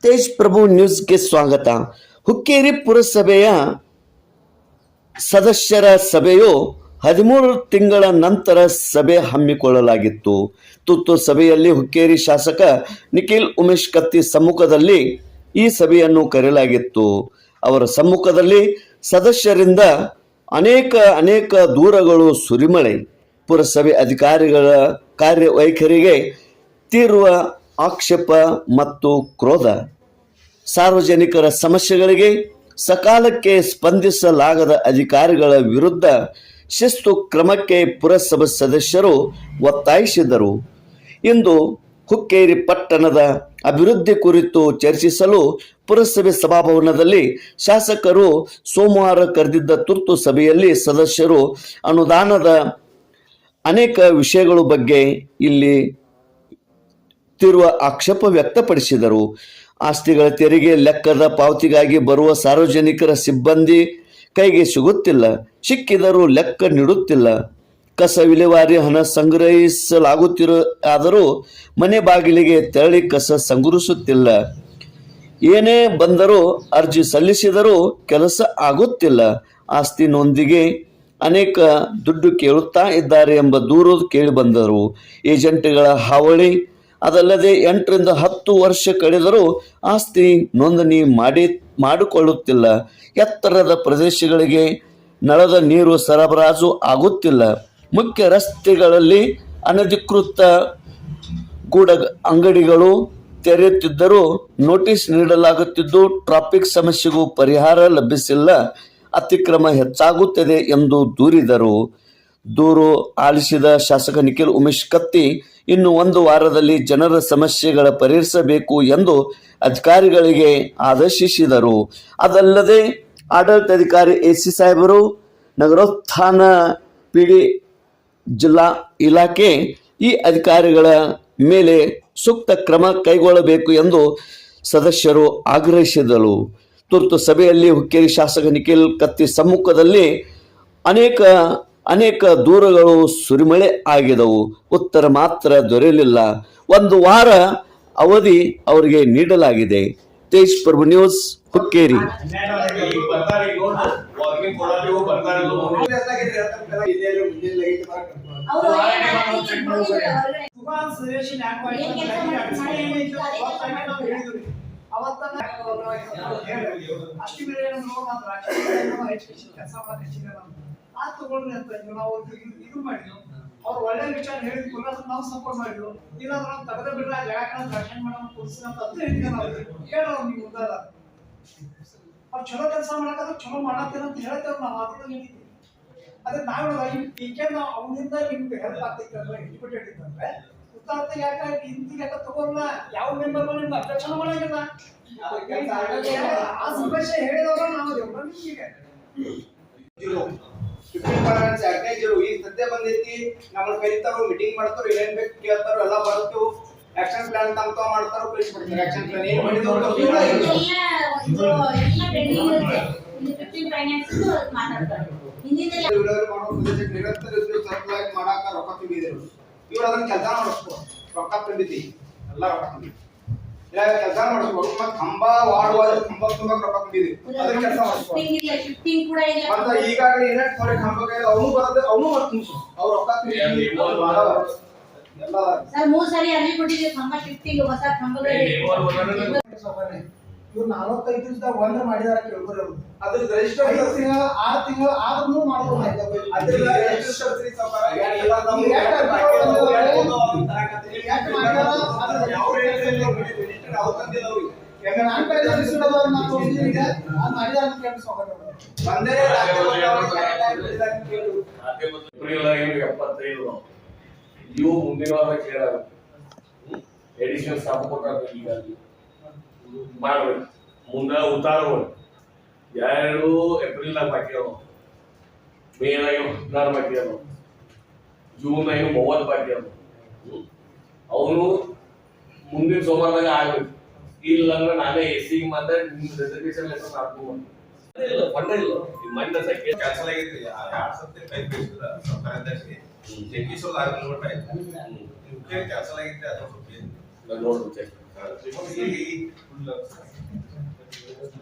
ತೇಜ್ ಪ್ರಭು ನ್ಯೂಸ್ಗೆ ಸ್ವಾಗತ. ಹುಕ್ಕೇರಿ ಪುರಸಭೆಯ ಸದಸ್ಯರ ಸಭೆಯು 13 ತಿಂಗಳ ನಂತರ ಸಭೆ ಹಮ್ಮಿಕೊಳ್ಳಲಾಗಿತ್ತು. ತುರ್ತು ಸಭೆಯಲ್ಲಿ ಹುಕ್ಕೇರಿ ಶಾಸಕ ನಿಖಿಲ್ ಉಮೇಶ್ ಕತ್ತಿ ಸಮ್ಮುಖದಲ್ಲಿ ಈ ಸಭೆಯನ್ನು ಕರೆಯಲಾಗಿತ್ತು. ಅವರ ಸಮ್ಮುಖದಲ್ಲಿ ಸದಸ್ಯರಿಂದ ಅನೇಕ ದೂರುಗಳು ಸುರಿಮಳೆ. ಪುರಸಭೆ ಅಧಿಕಾರಿಗಳ ಕಾರ್ಯವೈಖರಿಗೆ ತೀವ್ರ ಆಕ್ಷೇಪ ಮತ್ತು ಕ್ರೋಧ. ಸಾರ್ವಜನಿಕರ ಸಮಸ್ಯೆಗಳಿಗೆ ಸಕಾಲಕ್ಕೆ ಸ್ಪಂದಿಸಲಾಗದ ಅಧಿಕಾರಿಗಳ ವಿರುದ್ಧ ಶಿಸ್ತು ಕ್ರಮಕ್ಕೆ ಪುರಸಭಾ ಸದಸ್ಯರು ಒತ್ತಾಯಿಸಿದರು. ಇಂದು ಹುಕ್ಕೇರಿ ಪಟ್ಟಣದ ಅಭಿವೃದ್ಧಿ ಕುರಿತು ಚರ್ಚಿಸಲು ಪುರಸಭೆ ಸಭಾಭವನದಲ್ಲಿ ಶಾಸಕರು ಸೋಮವಾರ ಕರೆದಿದ್ದ ತುರ್ತು ಸಭೆಯಲ್ಲಿ ಸದಸ್ಯರು ಅನುದಾನದ ಅನೇಕ ವಿಷಯಗಳ ಬಗ್ಗೆ ಇಲ್ಲಿ ತೀವ್ರ ಆಕ್ಷೇಪ ವ್ಯಕ್ತಪಡಿಸಿದರು. ಆಸ್ತಿಗಳ ತೆರಿಗೆ ಲೆಕ್ಕದ ಪಾವತಿಗಾಗಿ ಬರುವ ಸಾರ್ವಜನಿಕರ ಸಿಬ್ಬಂದಿ ಕೈಗೆ ಸಿಗುತ್ತಿಲ್ಲ, ಸಿಕ್ಕಿದರೂ ಲೆಕ್ಕ ನೀಡುತ್ತಿಲ್ಲ. ಕಸ ವಿಲೇವಾರಿ ಹಣ ಸಂಗ್ರಹಿಸಲಾಗುತ್ತಿರಾದರೂ ಮನೆ ಬಾಗಿಲಿಗೆ ತೆರಳಿ ಕಸ ಸಂಗ್ರಹಿಸುತ್ತಿಲ್ಲ. ಏನೇ ಬಂದರೂ ಅರ್ಜಿ ಸಲ್ಲಿಸಿದರೂ ಕೆಲಸ ಆಗುತ್ತಿಲ್ಲ. ಆಸ್ತಿ ನೋಂದಿಗೆ ಅನೇಕ ದುಡ್ಡು ಕೇಳುತ್ತಾ ಇದ್ದಾರೆ ಎಂಬ ದೂರು ಕೇಳಿಬಂದರು. ಏಜೆಂಟ್ಗಳ ಹಾವಳಿ, ಅದಲ್ಲದೆ 8 ರಿಂದ 10 ವರ್ಷ ಕಳೆದರೂ ಆಸ್ತಿ ನೋಂದಣಿ ಮಾಡಿಕೊಳ್ಳುತ್ತಿಲ್ಲ. ಎತ್ತರದ ಪ್ರದೇಶಗಳಿಗೆ ನಳದ ನೀರು ಸರಬರಾಜು ಆಗುತ್ತಿಲ್ಲ. ಮುಖ್ಯ ರಸ್ತೆಗಳಲ್ಲಿ ಅನಧಿಕೃತ ಅಂಗಡಿಗಳು ತೆರೆಯುತ್ತಿದ್ದರೂ ನೋಟಿಸ್ ನೀಡಲಾಗುತ್ತಿದ್ದು ಟ್ರಾಫಿಕ್ ಸಮಸ್ಯೆಗೂ ಪರಿಹಾರ ಲಭಿಸಿಲ್ಲ. ಅತಿಕ್ರಮ ಹೆಚ್ಚಾಗುತ್ತದೆ ಎಂದು ದೂರಿದರು. ದೂರು ಆಲಿಸಿದ ಶಾಸಕ ನಿಖಿಲ್ ಉಮೇಶ್ ಕತ್ತಿ ಇನ್ನು 1 ವಾರದಲ್ಲಿ ಜನರ ಸಮಸ್ಯೆಗಳ ಪರಿಹರಿಸಬೇಕು ಎಂದು ಅಧಿಕಾರಿಗಳಿಗೆ ಆದೇಶಿಸಿದರು. ಅದಲ್ಲದೆ ಆಡಳಿತಾಧಿಕಾರಿ ಎಸಿ ಸಾಹೇಬರು, ನಗರೋತ್ಥಾನ ಪಿಡಿ ಜಿಲ್ಲಾ ಇಲಾಖೆ ಈ ಅಧಿಕಾರಿಗಳ ಮೇಲೆ ಸೂಕ್ತ ಕ್ರಮ ಕೈಗೊಳ್ಳಬೇಕು ಎಂದು ಸದಸ್ಯರು ಆಗ್ರಹಿಸಿದರು. ತುರ್ತು ಸಭೆಯಲ್ಲಿ ಹುಕ್ಕೇರಿ ಶಾಸಕ ನಿಖಿಲ್ ಕತ್ತಿ ಸಮ್ಮುಖದಲ್ಲಿ ಅನೇಕ ದೂರುಗಳು ಸುರಿಮಳೆ ಆಗಿದವು. ಉತ್ತರ ಮಾತ್ರ ದೊರೆಯಲಿಲ್ಲ. 1 ವಾರ ಅವಧಿ ಅವರಿಗೆ ನೀಡಲಾಗಿದೆ. ತೇಜ್ ಪ್ರಭು ನ್ಯೂಸ್, ಹುಕ್ಕೇರಿ. ತಗೊಳ್ಳಿ ಅಂತ ನಾವು ಇದು ಮಾಡಿದ್ವು. ಅವ್ರು ಒಳ್ಳೆ ವಿಚಾರ ಹೇಳಿದ್ವಿ, ನಾವು ಸಪೋರ್ಟ್ ಮಾಡಿದ್ವು. ಇಲ್ಲಾಂದ್ರೆ ನಾವು ತಗದ ಬಿಡ್ರ ಜಾಗ ರಕ್ಷಣೆ ಮಾಡೋ ಕೊಡಿಸಿ ಅಂತ ಹೇಳೋ ನೀವು ಉದ್ದಾರ ಅವ್ರು ಚಲೋ ಕೆಲಸ ಮಾಡಕ್ಕಾದ್ರೆ ಚಲೋ ಮಾಡತ್ತೇನೆ ಅಂತ ಹೇಳ್ತೇವೆ ನಾವು. ಅದ್ರ ಹೇಳಿದ್ವಿ ಅದೇ ನಾವು ಟೀಕೆ ನಾವು ಅವನಿಂದ ನಿಮ್ಗೆ ಹೆಲ್ಪ್ ಆಗ್ತೈತೆ ಅಂದ್ರೆ ಇಂಡಿಪೆಂಡೆಂಟ್ ಇತ್ತಂದ್ರೆ ಉತ್ತಾರ್ಥ ಯಾಕೆ ಇಂತಿಗೆ ಯಾಕೆ ತಗೋಲ್ಲ. ಯಾವ ಮೆಂಬರ್ ನಿಮ್ಗೆ ಅಬ್ಜೆಕ್ಷನ್ ಮಾಡಂಗಿಲ್ಲ. ಆ ಸಮಸ್ಯೆ ಹೇಳಿದವ್ರ ನಾವು ನಿಮ್ಗೆ 15% ಯಾಕೇಜಿರು ಈ ಸದ್ಯ ಬಂದೈತಿ. ನಮ್ಮನ್ನ ಕರೀತಾರೋ, ಮೀಟಿಂಗ್ ಮಾಡ್ತಾರೋ, ಏನ್ ಬೇಕು ಕೇಳ್ತಾರೋ, ಎಲ್ಲ ಬರುತ್ತೇವು. ಆಕ್ಷನ್ ಪ್ಲಾನ್ ತಮ್ಮ ಮಾಡ್ತಾರೋ, ಕಳಿಸ್ಬಿಡ್ತಾರೆ. ಆಕ್ಷನ್ ಪ್ಲಾನ್ ಏನ್ ಮಾಡಿದ್ರು ನಿರಂತರ ಸರ್ಪ್ಲೈಸ್ ಮಾಡಾಕ ರೊಕ್ಕ ತುಂಬಿದ್ರು. ಇವ್ರು ಅದನ್ನ ಕೆಲಸ ಮಾಡಿಸ್ಕೊ, ರೊಕ್ಕ ತುಂಬಿತಿ ಎಲ್ಲ ರೊಕ್ಕ ತುಂಬಿ ಕೆಲಸ ಮಾಡಿಸ್ಬೋದು. ಮತ್ತೆ ಕಂಬ ವಾಡುವಾಗ ಕಂಬ ತುಂಬಾಕ ರೊಕ್ಕ ತುಂಬಿದ್ವಿ, ಅದನ್ನ ಕೆಲಸ ಮಾಡಿಸ್ಬೋದು. ಮತ್ತೆ ಈಗಾಗಲೇ ಏನಾಯ್ತು ಹೊರ ಕಂಬಕ್ಕೆ ಅವನು ಬರೋದು, ಅವನು ತುಂಬಿಸು ಅವ್ರು ರೊಕ್ಕ ತುಂಬಿ ಎಲ್ಲ ಸರ್ 3 ಸಾರಿ ಅರ್ಜಿ ಕೊಟ್ಟಿದ್ದೀವಿ. ಕಂಬ ಶಿಫ್ಟಿಂಗ್ ಹೊಸ ಕಂಬಗಳಿಗೆ ಇವ್ರು 45 ದಿವಸದಾಗ ಒಂದ್ರ ಮಾಡಿದಾರ ಕೇಳ್ತಾರೆ. ಅದ್ರ ರಿಜಿಸ್ಟರ್ 5 ತಿಂಗಳು 6 ತಿಂಗಳು ಆದ್ರೂ ಮಾಡ್ಬೋದು. ಅದ್ರ ರಿಜಿಸ್ಟರ್ ಸರಿ ಸೌಕರ್ಯ ಎಲ್ಲ ನಮ್ಮ ಇವು ಮುಂದಿನ ವಾರ ಕೇಳಲ್ಲ. ಎಡಿಷನಲ್ ಸ್ಟಾಫ್ ಕೊಟ್ಟಾಗ ಈಗ ಮಾಡ್ಬೇಕು. ಮುಂದೆ ಉತ್ತಾರಗಳು 2 ಏಪ್ರಿಲ್ನಾಗ ಬಾಕಿ ಅವ, ಮೇನಾಗ 16 ಬಾಕಿ ಅವ, ಜೂನ್ನಾಗ 30 ಬಾಕಿ ಅವ. ಅವನು ಮುಂದಿನ ಸೋಮವಾರದಾಗ ಆಗ್ಬೇಕು. ಇಲ್ಲ ಅಂದ್ರೆ ನಾನೇ ಎಸಿ ಮಾತ್ರ ನಿಮ್ ರಿಸರ್ವೇಶನ್ ಲೆಟರ್ ಹಾಕ್ಬೋದು. ಇಲ್ಲ ಫಂಡ ಇಲ್ಲ ಮಂಡ ಸಂಖ್ಯೆ ಕ್ಯಾನ್ಸಲ್ ಆಗೈತಿ. 2 ಸತಿ ಟೈಪ್ ಬೇಸಿದ ಸರ್ಕಾರದಲ್ಲಿ ಜಗ್ಗಿಸೋದು ಕ್ಯಾನ್ಸಲ್ ಆಗೈತಿ. ಅದು ನೋಡ್ಬೇಕು. फुल